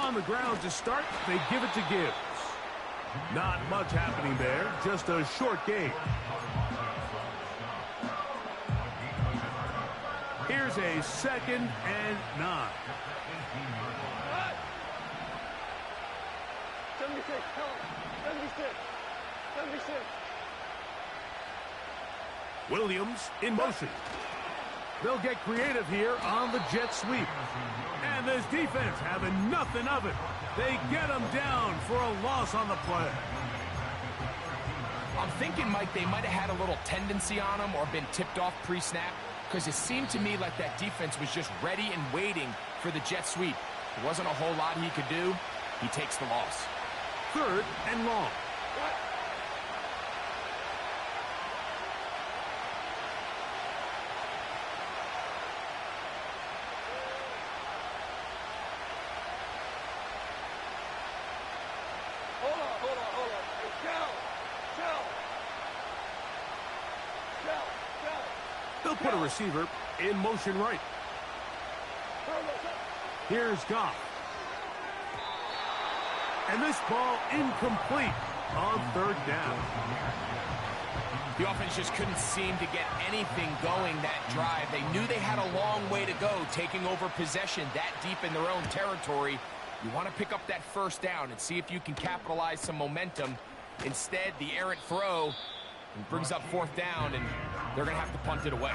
On the ground to start, they give it to Gibbs. Not much happening there, just a short game. Here's a 2nd and 9. 76, 76, 76. Williams in motion. They'll get creative here on the jet sweep. And this defense having nothing of it. They get them down for a loss on the play. I'm thinking, Mike, they might have had a little tendency on him or been tipped off pre-snap, because it seemed to me like that defense was just ready and waiting for the jet sweep. There wasn't a whole lot he could do. He takes the loss. 3rd and long. Hold on. They'll put a receiver in motion right. Here's Goff. And this ball incomplete on 3rd down. The offense just couldn't seem to get anything going that drive. They knew they had a long way to go, taking over possession that deep in their own territory. You want to pick up that 1st down and see if you can capitalize some momentum. Instead, the errant throw brings up 4th down, and they're going to have to punt it away.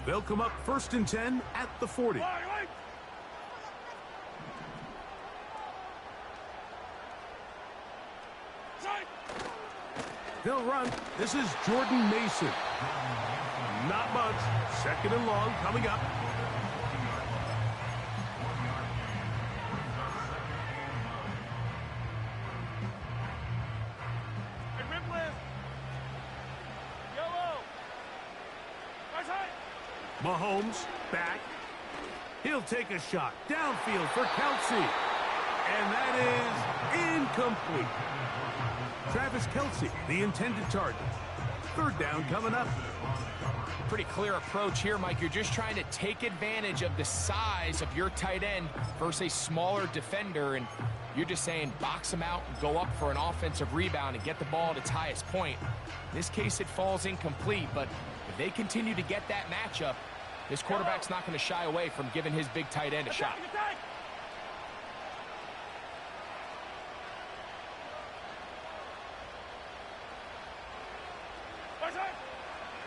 They'll come up 1st and 10 at the 40. They'll run. This is Jordan Mason. Not much. 2nd and long coming up. Mahomes back. He'll take a shot downfield for Kelsey. And that is incomplete. Travis Kelsey, the intended target. 3rd down coming up. Pretty clear approach here, Mike. You're just trying to take advantage of the size of your tight end versus a smaller defender, and you're just saying box him out and go up for an offensive rebound and get the ball at its highest point. In this case, it falls incomplete, but if they continue to get that matchup, this quarterback's not going to shy away from giving his big tight end a shot.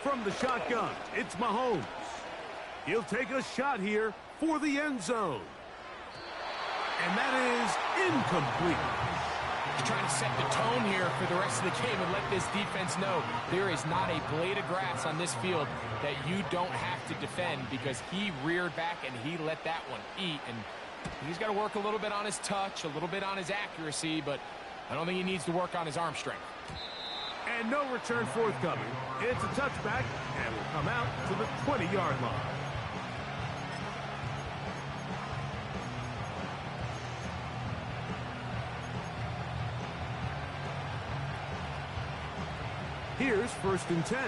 From the shotgun, it's Mahomes. He'll take a shot here for the end zone. And that is incomplete. He's trying to set the tone here for the rest of the game and let this defense know there is not a blade of grass on this field that you don't have to defend, because he reared back and he let that one eat. And he's got to work a little bit on his touch, a little bit on his accuracy, but I don't think he needs to work on his arm strength. And no return forthcoming. It's a touchback and will come out to the 20-yard line. Here's 1st and 10.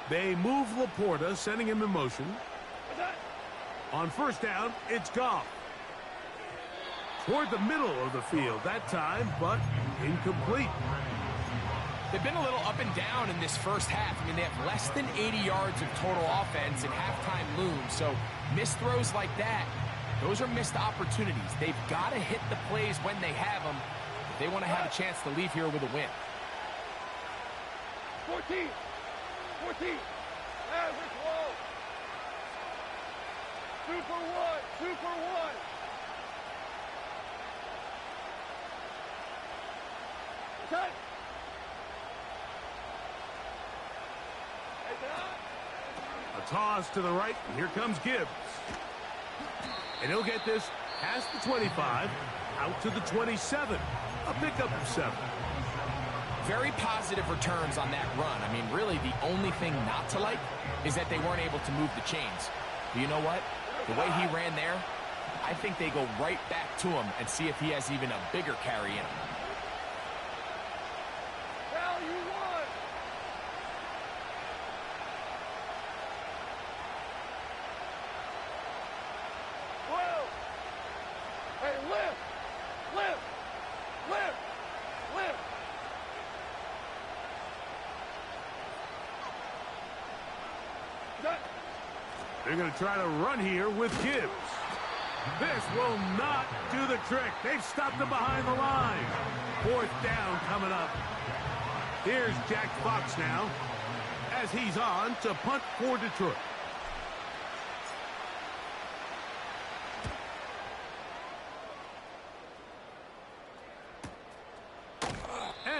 They move Laporta, sending him in motion. On 1st down, it's Goff. Toward the middle of the field that time, but incomplete. They've been a little up and down in this 1st half. I mean, they have less than 80 yards of total offense and halftime looms. So missed throws like that, those are missed opportunities. They've got to hit the plays when they have them if they want to have a chance to leave here with a win. 14. Average low. 2 for 1. 2 for 1. Cut. A toss to the right, and here comes Gibbs. And he'll get this past the 25, out to the 27. A pickup of 7. Very positive returns on that run. I mean, really, the only thing not to like is that they weren't able to move the chains. But you know what? The way he ran there, I think they go right back to him and see if he has even a bigger carry in him. Cal, you won. Whoa. Hey, lift. Lift. Lift. Lift. That. They're going to try to run here with Gibbs. This will not do the trick. They've stopped him behind the line. 4th down coming up. Here's Jack Fox now as he's on to punt for Detroit.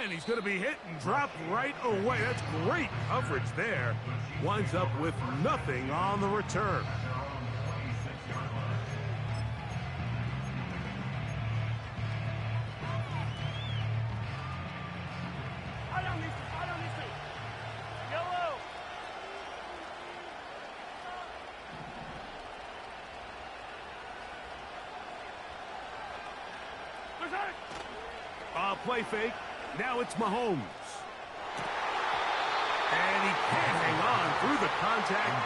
And he's going to be hit and dropped right away. That's great coverage there. Winds up with nothing on the return. Yellow. Play fake. Now it's Mahomes. And he can't hang on through the contact.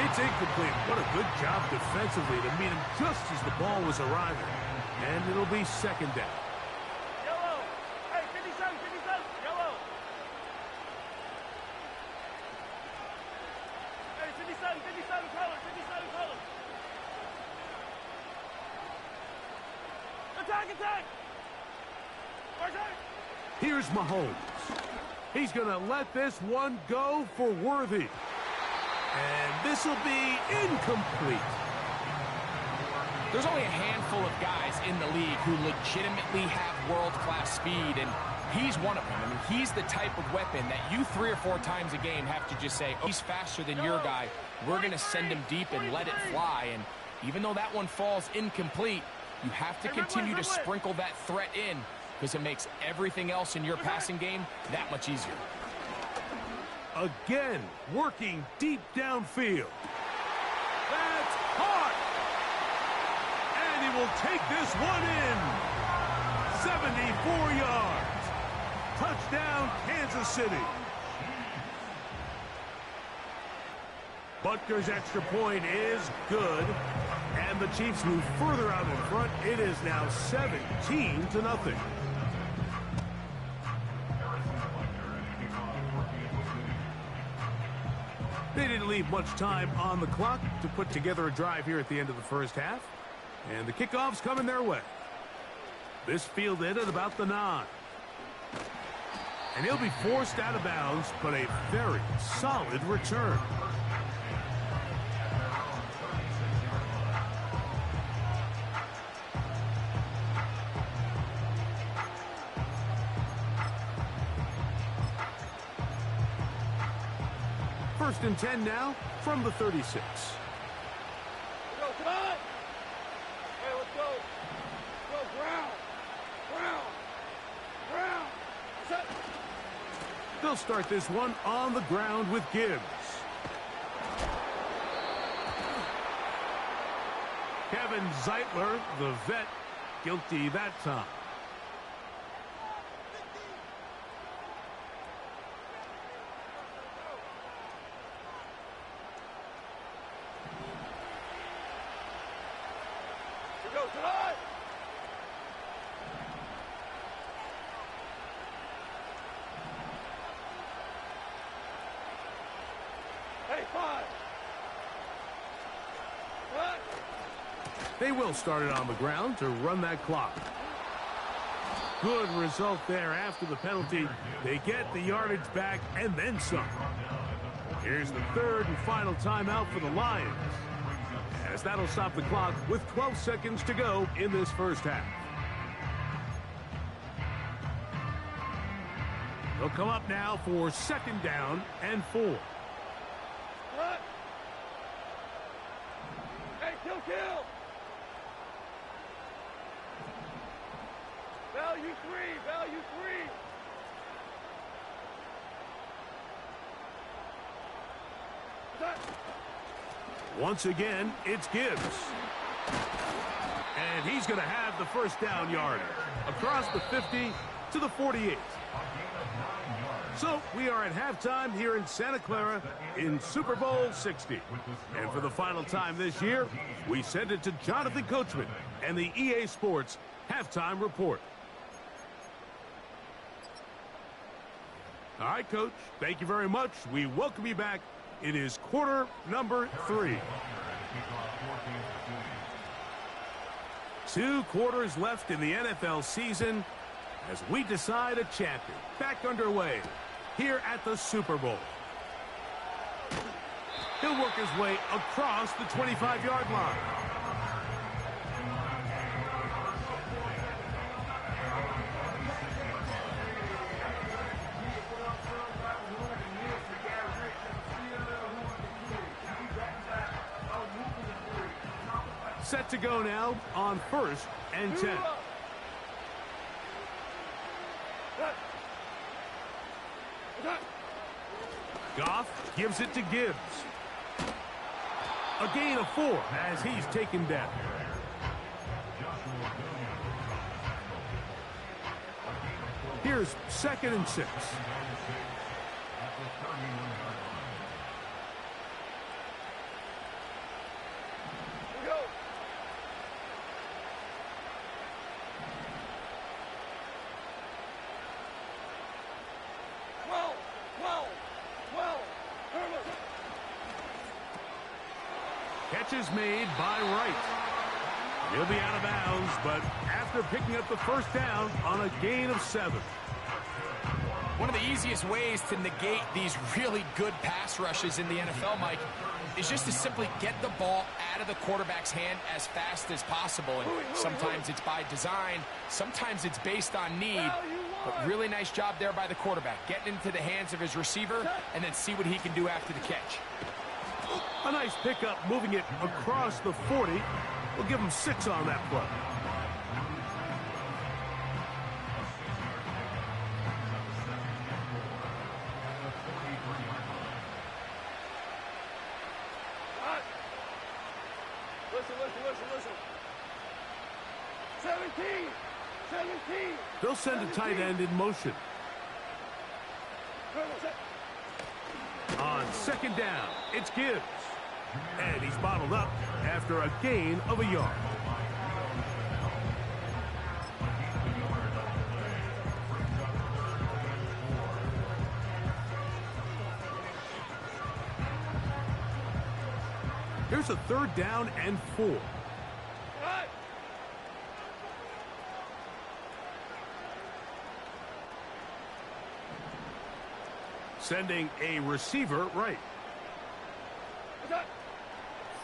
It's incomplete. What a good job defensively to meet him just as the ball was arriving. And it'll be 2nd down. Yellow. Hey, 57, 57. Yellow. Hey, 57, 57 color, 57 color. Attack, attack. Here's Mahomes. He's going to let this one go for Worthy. And this will be incomplete. There's only a handful of guys in the league who legitimately have world-class speed, and he's one of them. I mean, he's the type of weapon that you 3 or 4 times a game have to just say, oh, he's faster than your guy. We're going to send him deep and let it fly. And even though that one falls incomplete, you have to continue to sprinkle that threat in, because it makes everything else in your passing game that much easier. Again, working deep downfield. That's hot! And he will take this one in. 74 yards. Touchdown, Kansas City. Butker's extra point is good. And the Chiefs move further out in front. It is now 17-0. They didn't leave much time on the clock to put together a drive here at the end of the first half. And the kickoff's coming their way. This fielded at about the 9. And he'll be forced out of bounds, but a very solid return. First and 10 now from the 36. Go, come on! Hey, let's go. Go, ground. Ground. Ground. Set. They'll start this one on the ground with Gibbs. Kevin Zeitler, the vet, guilty that time. Go, tonight! Hey, 5! What? They will start it on the ground to run that clock. Good result there after the penalty. They get the yardage back and then some. Here's the 3rd and final timeout for the Lions, as that'll stop the clock with 12 seconds to go in this first half. They'll come up now for 2nd down and 4. What? Hey, kill! Value three. Value three. Once again, it's Gibbs. And he's going to have the first down yard across the 50 to the 48. So we are at halftime here in Santa Clara in Super Bowl 60. And for the final time this year, we send it to Jonathan Coachman and the EA Sports Halftime Report. All right, Coach, thank you very much. We welcome you back. It is quarter number 3. 2 quarters left in the NFL season as we decide a champion. Back underway here at the Super Bowl. He'll work his way across the 25-yard line. Set to go now on 1st and 10. Goff gives it to Gibbs. A gain of 4 as he's taken down. Here's 2nd and 6. Catch is made by Wright. He'll be out of bounds, but after picking up the first down on a gain of 7. One of the easiest ways to negate these really good pass rushes in the NFL, Mike, is just to simply get the ball out of the quarterback's hand as fast as possible. And sometimes it's by design, sometimes it's based on need. But really nice job there by the quarterback, getting into the hands of his receiver and then see what he can do after the catch. A nice pickup, moving it across the 40. We'll give him 6 on that play. Listen. 17. They'll send a tight end in motion. On 2nd down, it's Gibbs. And he's bottled up after a gain of a yard. Here's a 3rd down and 4. Sending a receiver right.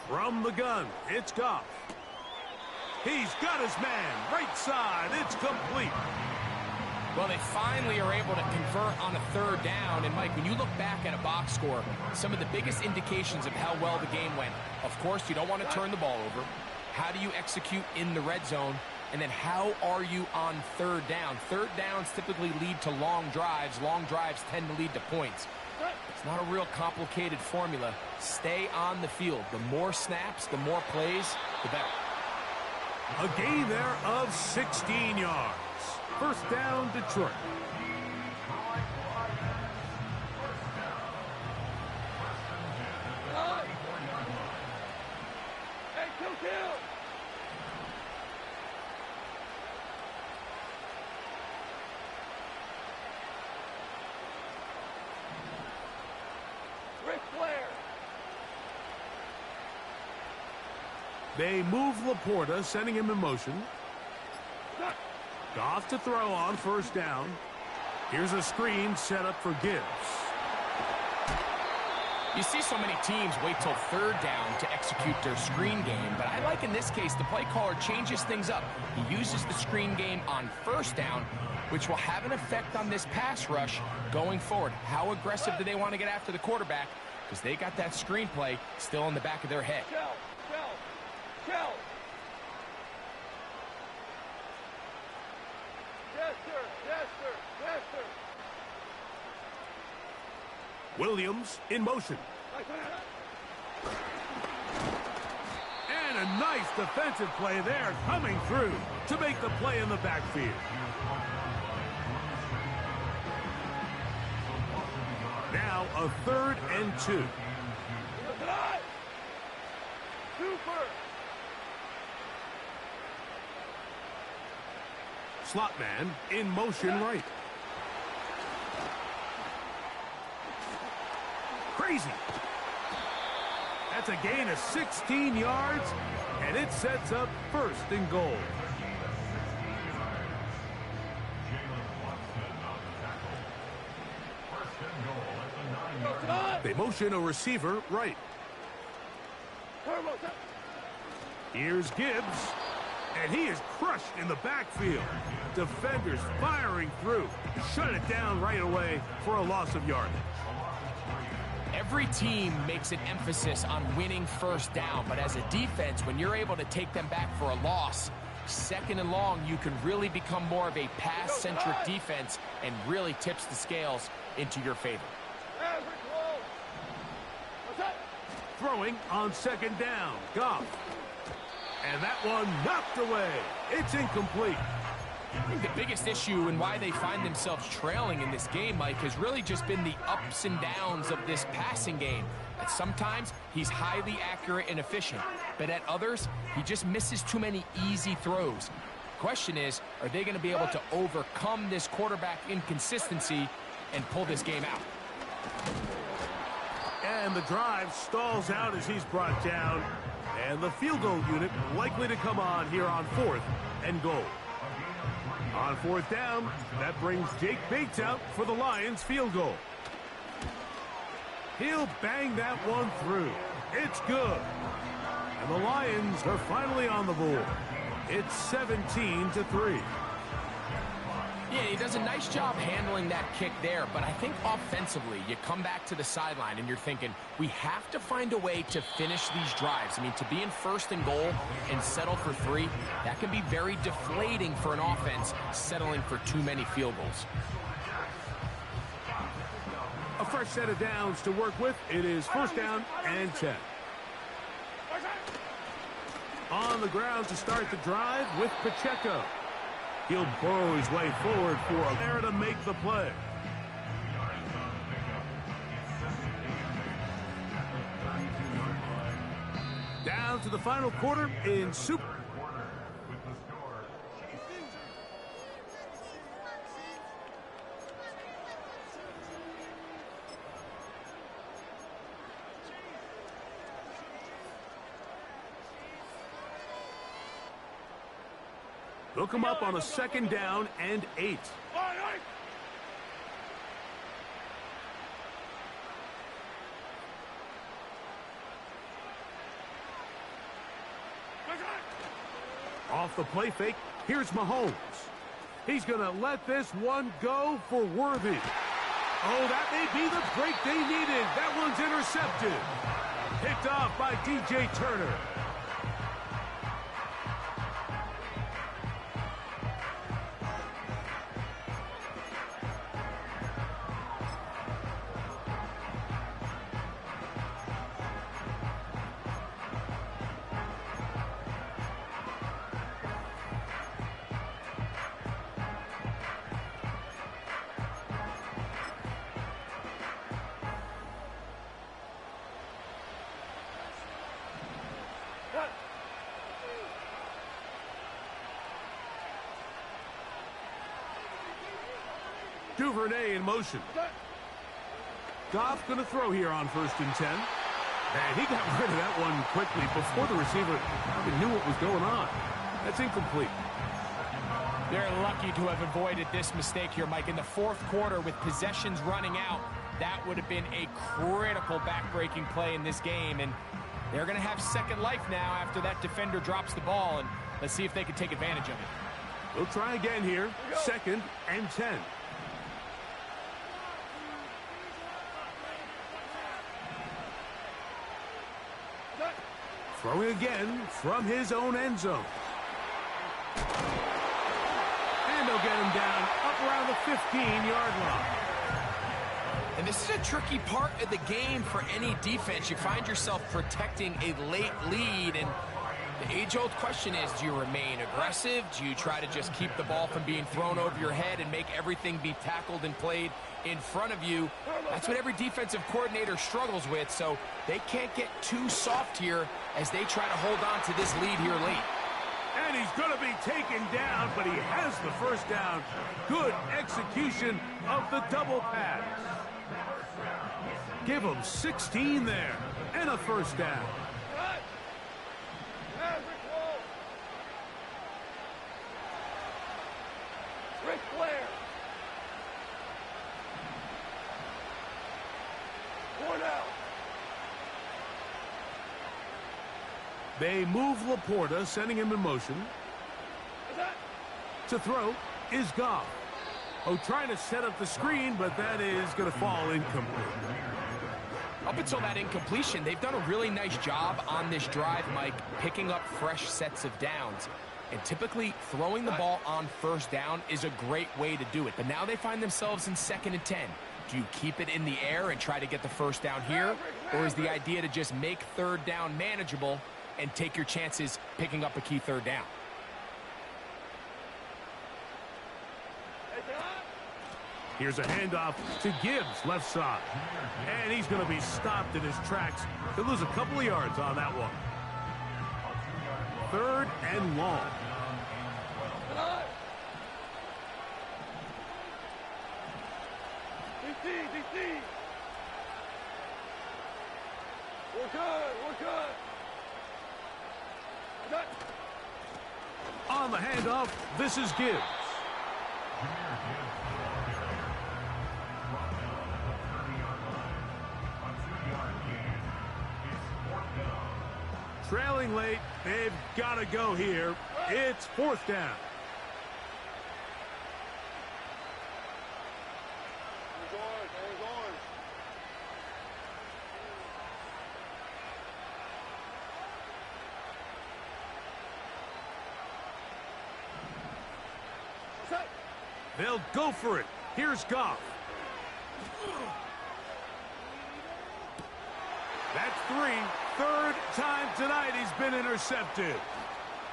From the gun, it's Goff. He's got his man, right side, it's complete. Well, they finally are able to convert on a 3rd down. And, Mike, when you look back at a box score, some of the biggest indications of how well the game went, of course, you don't want to turn the ball over. How do you execute in the red zone? And then how are you on 3rd down? 3rd downs typically lead to long drives. Long drives tend to lead to points. It's not a real complicated formula. Stay on the field. The more snaps, the more plays, the better. A gain there of 16 yards. 1st down, Detroit. They move Laporta, sending him in motion. Goff to throw on 1st down. Here's a screen set up for Gibbs. You see so many teams wait till 3rd down to execute their screen game, but I like in this case the play caller changes things up. He uses the screen game on 1st down, which will have an effect on this pass rush going forward. How aggressive do they want to get after the quarterback? Because they got that screenplay still in the back of their head. Shell. Yes, sir. Yes, sir. Yes, sir. Williams in motion. And a nice defensive play there coming through to make the play in the backfield. Now a 3rd and 2. Super. Slot man in motion right. Crazy. That's a gain of 16 yards, and it sets up 1st and goal. They motion a receiver right. Here's Gibbs, and he is crushed in the backfield. Defenders firing through. Shut it down right away for a loss of yardage. Every team makes an emphasis on winning 1st down, but as a defense, when you're able to take them back for a loss, 2nd and long, you can really become more of a pass-centric defense and really tips the scales into your favor. Throwing on 2nd down, Goff. And that one knocked away. It's incomplete. I think the biggest issue and why they find themselves trailing in this game, Mike, has really just been the ups and downs of this passing game. At sometimes, he's highly accurate and efficient, but at others, he just misses too many easy throws. Question is, are they going to be able to overcome this quarterback inconsistency and pull this game out? And the drive stalls out as he's brought down. And the field goal unit likely to come on here on 4th and goal. On 4th down, that brings Jake Bates out for the Lions field goal. He'll bang that one through. It's good. And the Lions are finally on the board. It's 17-3. Yeah, he does a nice job handling that kick there, but I think offensively, you come back to the sideline and you're thinking, we have to find a way to finish these drives. I mean, to be in 1st and goal and settle for 3, that can be very deflating for an offense settling for too many field goals. A fresh set of downs to work with. It is 1st down and 10. On the ground to start the drive with Pacheco. He'll burrow his way forward for a there to make the play. Down to the final quarter in Super. They'll come up on a 2nd down and 8. Off the play fake, here's Mahomes. He's going to let this one go for Worthy. Oh, that may be the break they needed. That one's intercepted. Picked off by DJ Turner. Duvernay in motion. Goff going to throw here on 1st and 10. And he got rid of that one quickly before the receiver even knew what was going on. That's incomplete. They're lucky to have avoided this mistake here, Mike. In the 4th quarter, with possessions running out, that would have been a critical back-breaking play in this game. And they're going to have second life now after that defender drops the ball. And let's see if they can take advantage of it. We'll try again here. 2nd and 10. Throwing again from his own end zone. And they'll get him down around the 15-yard line. And this is a tricky part of the game for any defense. You find yourself protecting a late lead, and the age-old question is, do you remain aggressive? Do you try to just keep the ball from being thrown over your head and make everything be tackled and played in front of you? That's what every defensive coordinator struggles with, so they can't get too soft here as they try to hold on to this lead here late. And he's going to be taken down, but he has the first down. Good execution of the double pass. Give him 16 there and a first down. Ric Flair. One out. They move Laporta, sending him in motion. To throw is Goff. Oh, trying to set up the screen, but that is going to fall incomplete. Up until that incompletion, they've done a really nice job on this drive, Mike, picking up fresh sets of downs. And typically, throwing the ball on first down is a great way to do it. But now they find themselves in 2nd and 10. Do you keep it in the air and try to get the first down here? Or is the idea to just make 3rd down manageable and take your chances picking up a key 3rd down? Here's a handoff to Gibbs, left side. And he's going to be stopped in his tracks. He'll lose a couple of yards on that one. 3rd and long. DC. We're good. On the handoff, this is Gibbs. Trailing late, they've got to go here. It's 4th down. They'll go for it. Here's Goff. That's 3. 3rd time tonight he's been intercepted.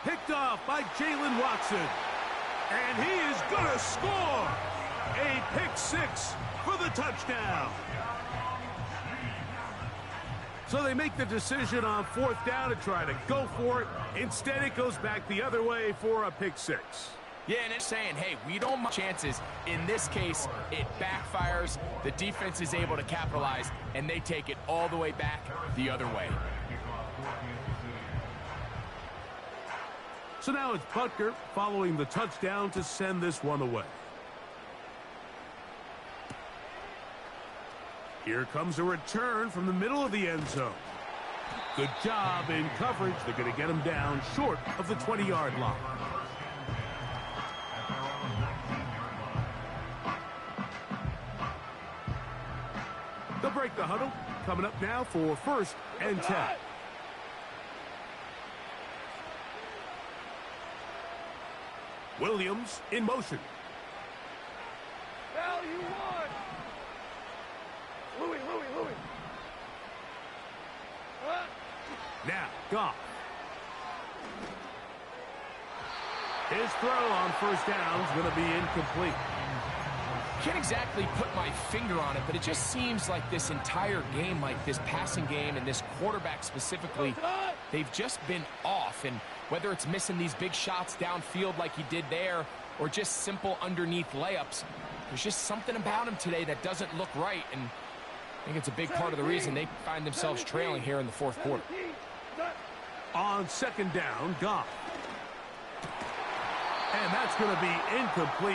Picked off by Jalen Watson. And he is going to score. A pick 6 for the touchdown. So they make the decision on 4th down to try to go for it. Instead, it goes back the other way for a pick 6. Yeah, and it's saying, hey, we don't mind chances. In this case, it backfires. The defense is able to capitalize, and they take it all the way back the other way. So now it's Butker following the touchdown to send this one away. Here comes a return from the middle of the end zone. Good job in coverage. They're going to get him down short of the 20-yard line. They'll break the huddle. Coming up now for 1st and 10. Williams in motion. Value 1. Louis. Now, Goff. His throw on 1st down is going to be incomplete. Can't exactly put my finger on it, but it just seems like this entire game, like this passing game and this quarterback specifically, they've just been off. And whether it's missing these big shots downfield like he did there or just simple underneath layups, there's just something about him today that doesn't look right. And I think it's a big part of the reason they find themselves trailing here in the 4th quarter. On 2nd down, Goff. And that's going to be incomplete.